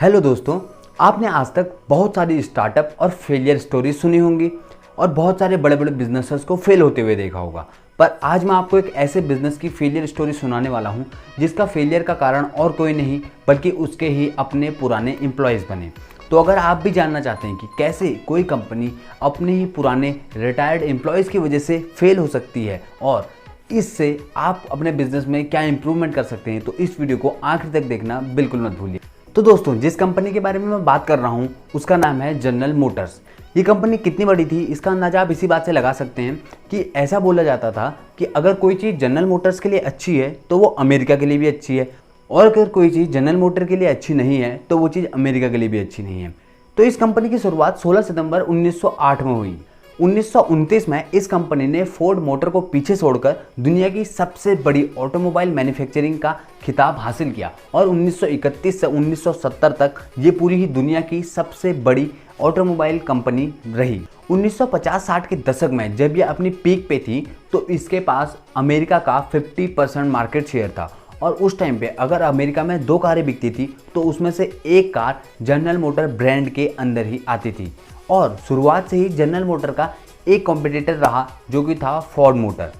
Hello दोस्तों, आपने आज तक बहुत सारी स्टार्टअप और फेलियर स्टोरी सुनी होंगी और बहुत सारे बड़े बड़े बिजनेसेस को फेल होते हुए देखा होगा। पर आज मैं आपको एक ऐसे बिजनेस की फेलियर स्टोरी सुनाने वाला हूं जिसका फेलियर का कारण और कोई नहीं बल्कि उसके ही अपने पुराने एम्प्लॉयज़ बने। तो अगर आप भी जानना चाहते हैं कि कैसे कोई कंपनी अपने ही पुराने रिटायर्ड एम्प्लॉयज़ की वजह से फेल हो सकती है और इससे आप अपने बिजनेस में क्या इंप्रूवमेंट कर सकते हैं, तो इस वीडियो को आखिर तक देखना बिल्कुल मत भूलिए। तो दोस्तों, जिस कंपनी के बारे में मैं बात कर रहा हूँ उसका नाम है जनरल मोटर्स। ये कंपनी कितनी बड़ी थी इसका अंदाजा आप इसी बात से लगा सकते हैं कि ऐसा बोला जाता था कि अगर कोई चीज़ जनरल मोटर्स के लिए अच्छी है तो वो अमेरिका के लिए भी अच्छी है, और अगर कोई चीज़ जनरल मोटर के लिए अच्छी नहीं है तो वो चीज़ अमेरिका के लिए भी अच्छी नहीं है। तो इस कंपनी की शुरुआत 16 सितंबर 1908 में हुई। 1929 में इस कंपनी ने फोर्ड मोटर को पीछे छोड़कर दुनिया की सबसे बड़ी ऑटोमोबाइल मैन्युफैक्चरिंग का खिताब हासिल किया और 1931 से 1970 तक ये पूरी ही दुनिया की सबसे बड़ी ऑटोमोबाइल कंपनी रही। 1950-60 के दशक में जब ये अपनी पीक पे थी तो इसके पास अमेरिका का 50% मार्केट शेयर था, और उस टाइम पे अगर अमेरिका में 2 कारें बिकती थी तो उसमें से एक कार जनरल मोटर ब्रांड के अंदर ही आती थी। और शुरुआत से ही जनरल मोटर का एक कॉम्पिटिटर रहा जो कि था फोर्ड मोटर।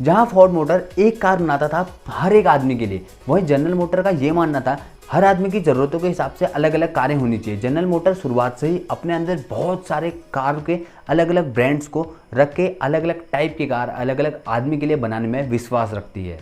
जहां फोर्ड मोटर एक कार बनाता था हर एक आदमी के लिए, वहीं जनरल मोटर का ये मानना था हर आदमी की ज़रूरतों के हिसाब से अलग अलग कारें होनी चाहिए। जनरल मोटर शुरुआत से ही अपने अंदर बहुत सारे कार के अलग अलग ब्रांड्स को रख के अलग अलग टाइप की कार अलग अलग आदमी के लिए बनाने में विश्वास रखती है।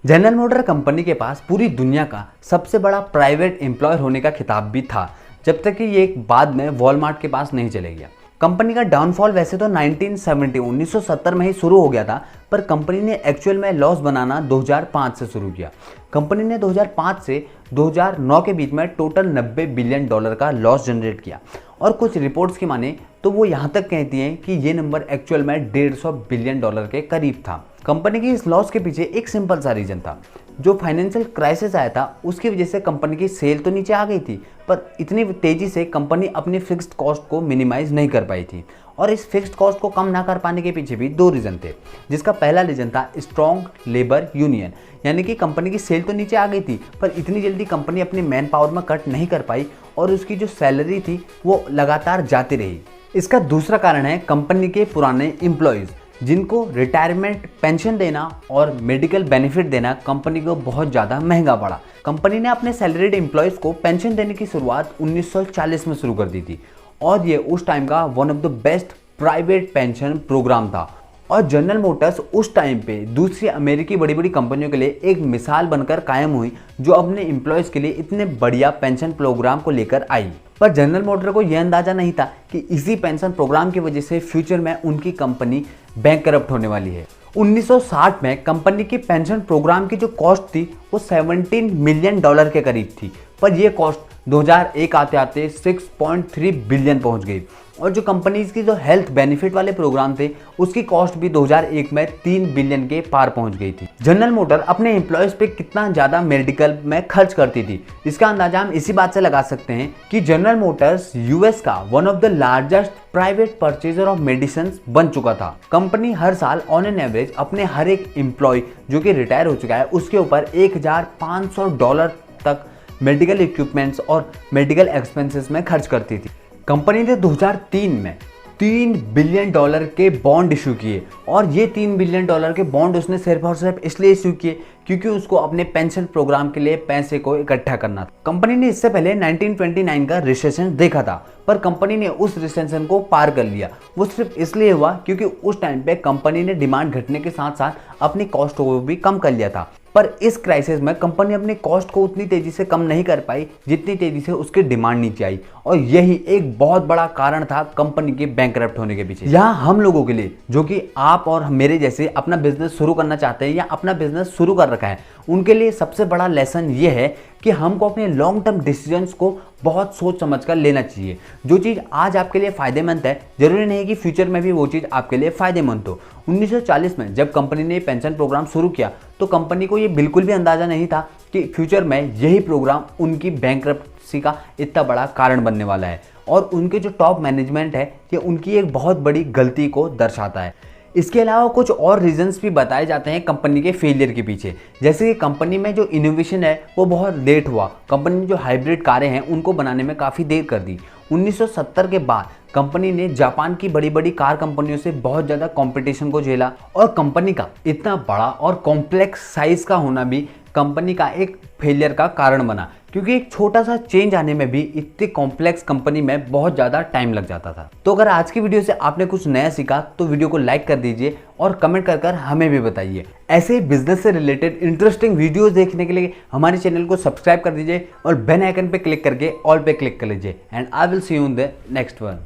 जनरल मोटर कंपनी के पास पूरी दुनिया का सबसे बड़ा प्राइवेट एम्प्लॉयर होने का खिताब भी था, जब तक कि ये बाद में वॉलमार्ट के पास नहीं चले गया। कंपनी का डाउनफॉल वैसे तो 1970 में ही शुरू हो गया था, पर कंपनी ने एक्चुअल में लॉस बनाना 2005 से शुरू किया। कंपनी ने 2005 से 2009 के बीच में टोटल $90 बिलियन का लॉस जनरेट किया, और कुछ रिपोर्ट्स की माने तो वो यहाँ तक कहती हैं कि ये नंबर एक्चुअल में $150 बिलियन के करीब था। कंपनी की इस लॉस के पीछे एक सिंपल सा रीजन था। जो फाइनेंशियल क्राइसिस आया था उसकी वजह से कंपनी की सेल तो नीचे आ गई थी, पर इतनी तेज़ी से कंपनी अपनी फिक्स्ड कॉस्ट को मिनिमाइज नहीं कर पाई थी। और इस फिक्स्ड कॉस्ट को कम ना कर पाने के पीछे भी 2 रीज़न थे, जिसका पहला रीज़न था स्ट्रॉन्ग लेबर यूनियन। यानी कि कंपनी की सेल तो नीचे आ गई थी पर इतनी जल्दी कंपनी अपनी मैन पावर में कट नहीं कर पाई और उसकी जो सैलरी थी वो लगातार जाती रही। इसका दूसरा कारण है कंपनी के पुराने एम्प्लॉयज़, जिनको रिटायरमेंट पेंशन देना और मेडिकल बेनिफिट देना कंपनी को बहुत ज़्यादा महंगा पड़ा। कंपनी ने अपने सैलरीड एम्प्लॉयज़ को पेंशन देने की शुरुआत 1940 में शुरू कर दी थी, और ये उस टाइम का one of the best private pension program था। और जनरल मोटर्स उस टाइम पे दूसरी अमेरिकी बड़ी बड़ी कंपनियों के लिए एक मिसाल बनकर कायम हुई, जो अपने एम्प्लॉयज़ के लिए इतने बढ़िया पेंशन प्रोग्राम को लेकर आई। पर जनरल मोटर को यह अंदाजा नहीं था कि इसी पेंशन प्रोग्राम की वजह से फ्यूचर में उनकी कंपनी बैंकरप्ट होने वाली है। 1960 में कंपनी की पेंशन प्रोग्राम की जो कॉस्ट थी वो $17 मिलियन के करीब थी, पर यह कॉस्ट 2001 आते आते 6.3 बिलियन पहुंच गई। और जो कंपनीज की जो हेल्थ बेनिफिट वाले प्रोग्राम थे उसकी कॉस्ट भी 2001 में 3 बिलियन के पार पहुंच गई थी। जनरल मोटर अपने एम्प्लॉयज पे कितना ज़्यादा मेडिकल में खर्च करती थी इसका अंदाजा हम इसी बात से लगा सकते हैं कि जनरल मोटर्स यूएस का one of the largest private purchaser of medicine बन चुका था। कंपनी हर साल ऑन एन एवरेज अपने हर एक एम्प्लॉय जो कि रिटायर हो चुका है उसके ऊपर $1,500 तक मेडिकल इक्विपमेंट्स और मेडिकल एक्सपेंसेस में खर्च करती थी। कंपनी ने 2003 में $3 बिलियन के बॉन्ड इशू किए, और ये $3 बिलियन के बॉन्ड उसने सिर्फ और सिर्फ इसलिए इशू किए क्योंकि उसको अपने पेंशन प्रोग्राम के लिए पैसे को इकट्ठा करना था। कंपनी ने इससे पहले 1929 का रिसेशन देखा था, पर कंपनी ने उस रिसेशन को पार कर लिया। वो सिर्फ इसलिए हुआ क्योंकि उस टाइम पे कंपनी ने डिमांड घटने के साथ साथ अपनी कॉस्ट को भी कम कर लिया था। पर इस क्राइसिस में कंपनी अपनी कॉस्ट को उतनी तेजी से कम नहीं कर पाई जितनी तेजी से उसकी डिमांड नीचे आई, और यही एक बहुत बड़ा कारण था कंपनी के बैंकरप्ट होने के पीछे। यहाँ हम लोगों के लिए, जो कि आप और मेरे जैसे अपना बिजनेस शुरू करना चाहते हैं या अपना बिजनेस शुरू कर रखा है, उनके लिए सबसे बड़ा लेसन ये है कि हमको अपने लॉन्ग टर्म डिसीजंस को बहुत सोच समझ कर लेना चाहिए। जो चीज़ आज आपके लिए फ़ायदेमंद है जरूरी नहीं कि फ्यूचर में भी वो चीज़ आपके लिए फ़ायदेमंद हो। 1940 में जब कंपनी ने पेंशन प्रोग्राम शुरू किया तो कंपनी को ये बिल्कुल भी अंदाज़ा नहीं था कि फ्यूचर में यही प्रोग्राम उनकी बैंकरप्सी का इतना बड़ा कारण बनने वाला है, और उनके जो टॉप मैनेजमेंट है ये उनकी एक बहुत बड़ी गलती को दर्शाता है। इसके अलावा कुछ और रीजंस भी बताए जाते हैं कंपनी के फेलियर के पीछे, जैसे कि कंपनी में जो इनोवेशन है वो बहुत लेट हुआ। कंपनी ने जो हाइब्रिड कारें हैं उनको बनाने में काफ़ी देर कर दी। 1970 के बाद कंपनी ने जापान की बड़ी बड़ी कार कंपनियों से बहुत ज़्यादा कंपटीशन को झेला, और कंपनी का इतना बड़ा और कॉम्प्लेक्स साइज का होना भी कंपनी का एक फेलियर का कारण बना, क्योंकि एक छोटा सा चेंज आने में भी इतनी कॉम्प्लेक्स कंपनी में बहुत ज़्यादा टाइम लग जाता था। तो अगर आज की वीडियो से आपने कुछ नया सीखा तो वीडियो को लाइक कर दीजिए और कमेंट कर हमें भी बताइए। ऐसे ही बिजनेस से रिलेटेड इंटरेस्टिंग वीडियोस देखने के लिए हमारे चैनल को सब्सक्राइब कर दीजिए और बेल आइकन पे क्लिक करके ऑल पे क्लिक कर लीजिए। And I will see you in the next one.